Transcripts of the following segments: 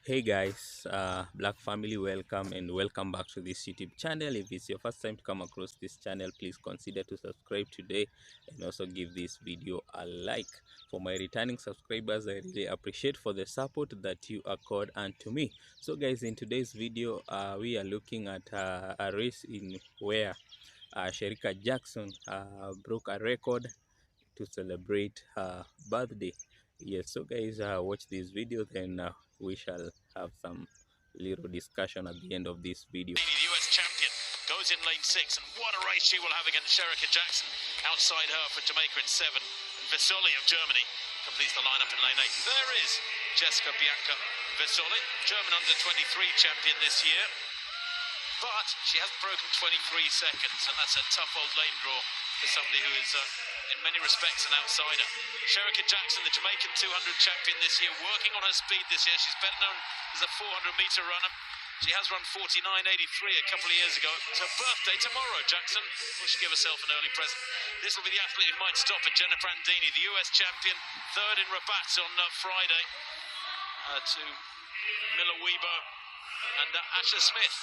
Hey guys, Black family, welcome and welcome back to this YouTube channel. If it's your first time to come across this channel, please consider to subscribe today and also give this video a like. For my returning subscribers, I really appreciate for the support that you accord unto me. So guys, in today's video, we are looking at a race in where Shericka Jackson broke a record to celebrate her birthday. Yes, so guys, watch this video, then we shall have some little discussion at the end of this video. The US champion goes in lane 6, and what a race she will have against Shericka Jackson. Outside her for Jamaica in 7, and Vesoli of Germany completes the lineup in lane 8. There is Jessica Bianca Vesoli, German under-23 champion this year. But she hasn't broken 23 seconds, and that's a tough old lane draw for somebody who is, in many respects, an outsider. Shericka Jackson, the Jamaican 200 champion this year, working on her speed this year. She's better known as a 400-meter runner. She has run 49.83 a couple of years ago. It's her birthday tomorrow, Jackson. Will she give herself an early present? This will be the athlete who might stop at Jenna Prandini, the US champion, third in Rabat on Friday, to Miller Weibo and Asher Smith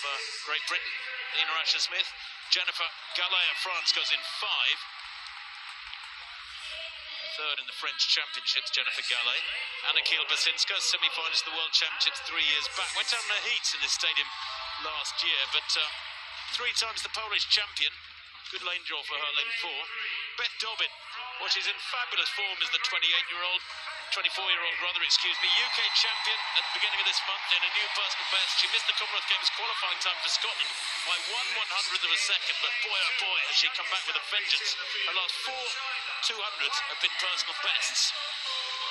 of Great Britain, Lena Asher Smith. Jennifer Gallet of France goes in 5. Third in the French Championships, Jennifer Gallet. Anna Kiel-Basinska, semi-finalist of the World Championships 3 years back. Went out in the heats in this stadium last year, but 3 times the Polish champion. Good lane draw for her, lane 4. Beth Dobbin, well, she's in fabulous form as the 24-year-old rather, UK champion at the beginning of this month in a new personal best. She missed the Commonwealth Games qualifying time for Scotland by 1/100th of a second, but boy oh boy has she come back with a vengeance. Her last 4 200s have been personal bests.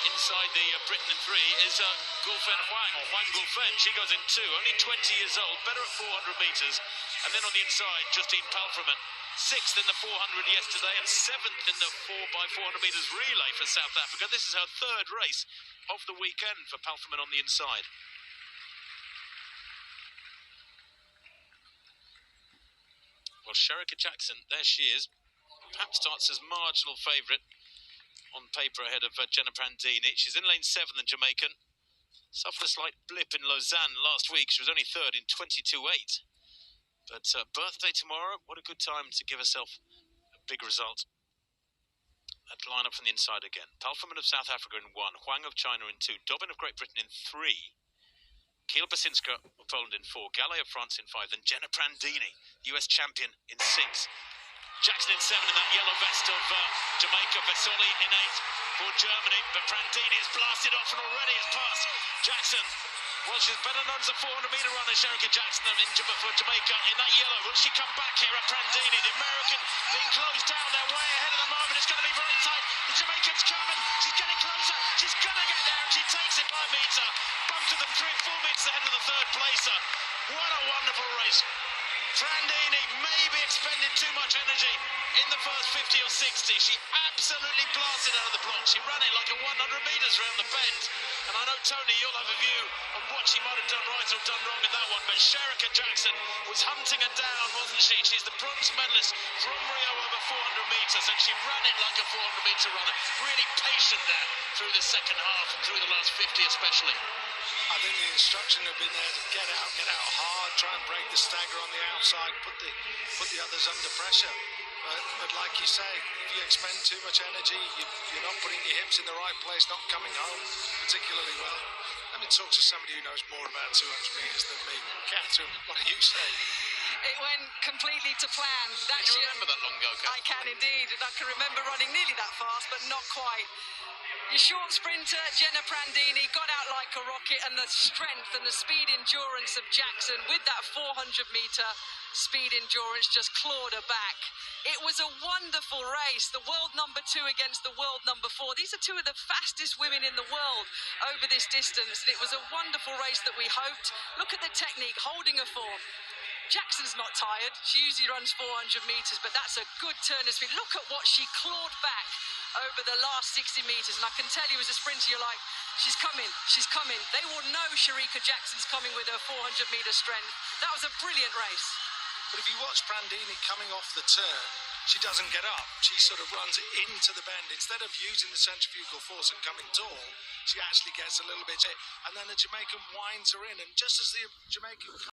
Inside the Britain in 3 is Gulfen Huang, or Huang Gulfen. She goes in 2, only 20 years old, better at 400 metres. And then on the inside, Justine Palfreman, 6th in the 400 yesterday and 7th in the 4x400 metres relay for South Africa. This is her 3rd race of the weekend for Palfreman on the inside. Well, Shericka Jackson, there she is. Perhaps starts as marginal favourite on paper ahead of Jenna Prandini. She's in lane 7, the Jamaican. Suffered a slight blip in Lausanne last week. She was only 3rd in 22.8. But birthday tomorrow, what a good time to give herself a big result. That lineup from the inside again. Palfreman of South Africa in 1, Huang of China in 2, Dobbin of Great Britain in 3, Kiel-Basinska of Poland in 4, Gallet of France in 5, then Jenna Prandini, US champion, in 6. Jackson in 7 in that yellow vest of Jamaica. Vesoli in 8 for Germany, but Prandini is blasted off and already has passed Jackson. Well, she's better known as a 400-meter runner, Shericka Jackson, for Jamaica in that yellow. Will she come back here at Prandini? The American being closed down. They're way ahead at the moment. It's going to be very tight. The Jamaican's coming. She's getting closer. She's going to get there, and she takes it by a metre. Both of them 3-4 metres ahead of the 3rd placer. What a wonderful race. Prandini maybe expended too much energy in the first 50 or 60. She absolutely blasted out of the block. She ran it like a 100 metres around the bend. And I know, Tony, you'll have a view on what she might have done right or done wrong in that one. But Shericka Jackson was hunting her down, wasn't she? She's the bronze medalist from Rio over 400 metres, and she ran it like a 400-metre runner. Really patient there through the second half and through the last 50 especially. I think the instruction had been there to get out hard, try and break the stagger on the outside, put the others under pressure. But like you say, if you expend too much energy, you're not putting your hips in the right place, not coming home particularly well. Let me talk to somebody who knows more about 200 metres than me. Catherine, what do you say? It went completely to plan. Can you remember that long ago, Kat? I can indeed. I can remember running nearly that fast, but not quite. Your short sprinter, Jenna Prandini, got out like a rocket, and the strength and the speed endurance of Jackson with that 400-metre speed endurance just clawed her back. It was a wonderful race. The world number 2 against the world number 4. These are 2 of the fastest women in the world over this distance. And it was a wonderful race that we hoped. Look at the technique, holding her form. Jackson's not tired. She usually runs 400 metres, but that's a good turn of speed. Look at what she clawed back over the last 60 metres. And I can tell you as a sprinter, you're like, she's coming, she's coming. They will know Shericka Jackson's coming with her 400-metre strength. That was a brilliant race. But if you watch Prandini coming off the turn, she doesn't get up. She sort of runs into the bend. Instead of using the centrifugal force and coming tall, she actually gets a little bit hit. And then the Jamaican winds her in. And just as the Jamaican...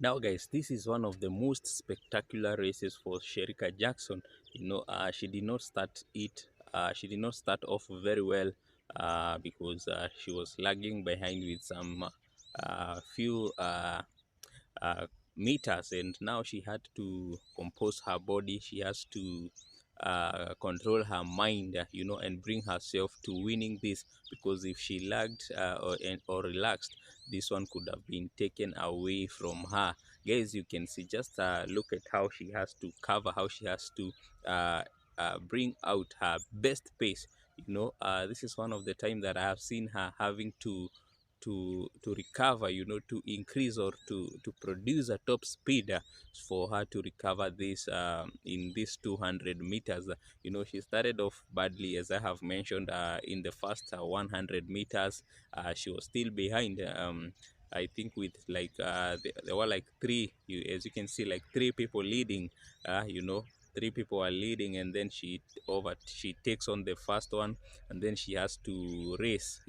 Now guys, this is one of the most spectacular races for Shericka Jackson. She did not start she did not start off very well because she was lagging behind with some few meters, and now she had to compose her body. She has to control her mind, and bring herself to winning this, because if she lagged or relaxed, this one could have been taken away from her. Guys, you can see, just look at how she has to cover, how she has to bring out her best pace. This is one of the time that I have seen her having to recover, to increase or to produce a top speed for her to recover this in this 200 meters. She started off badly, as I have mentioned. In the first 100 meters, she was still behind. I think with like there were like three, as you can see, like three people leading. Three people are leading, and then she takes on the first one, and then she has to race,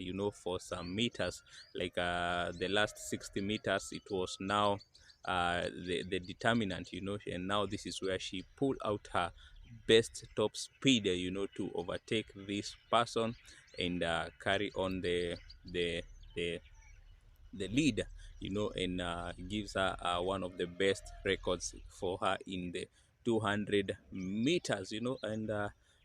for some meters, like the last 60 meters. It was now the determinant, and now this is where she pulled out her best top speed, to overtake this person and carry on the the lead, and gives her one of the best records for her in the 200 meters, and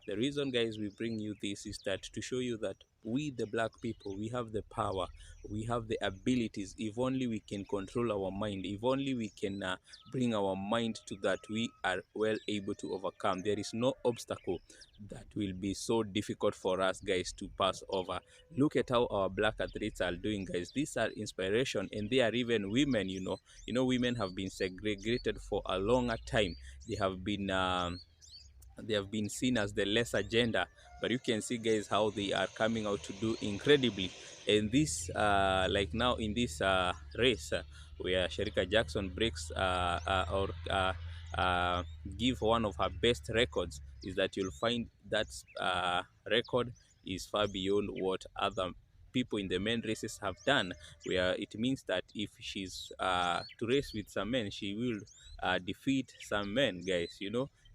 the reason, guys, we bring you this is that to show you that we, the black people, we have the power, we have the abilities. If only we can control our mind, if only we can bring our mind to that, we are well able to overcome. There is no obstacle that will be so difficult for us, guys, to pass over. Look at how our black athletes are doing, guys. These are inspiration, and they are even women. Women have been segregated for a longer time. They have been seen as the lesser gender, but you can see, guys, how they are coming out to do incredibly. And this like now in this race, where Shericka Jackson breaks or give one of her best records, is that you'll find that record is far beyond what other people in the men races have done, where it means that if she's to race with some men, she will defeat some men, guys.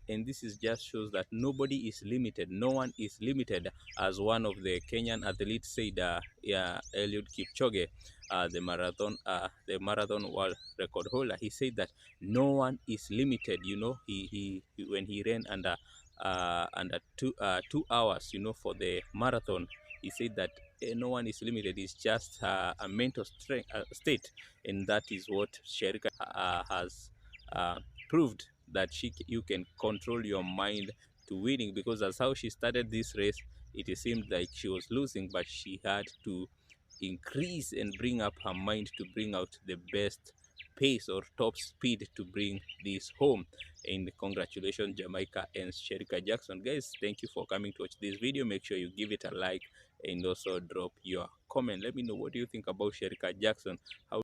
And this is just shows that nobody is limited, no one is limited, as one of the Kenyan athletes said, yeah, Eliud Kipchoge, the marathon world record holder. He said that no one is limited. He when he ran under 2 hours, for the marathon, he said that no one is limited. It's just a mental strength, state, and that is what Shericka has proved, that you can control your mind to winning, because that's how she started this race. It seemed like she was losing, but she had to increase and bring up her mind to bring out the best pace or top speed to bring this home. And congratulations, Jamaica and Shericka Jackson. Guys, thank you for coming to watch this video. Make sure you give it a like and also drop your comment. Let me know, what do you think about Shericka Jackson? How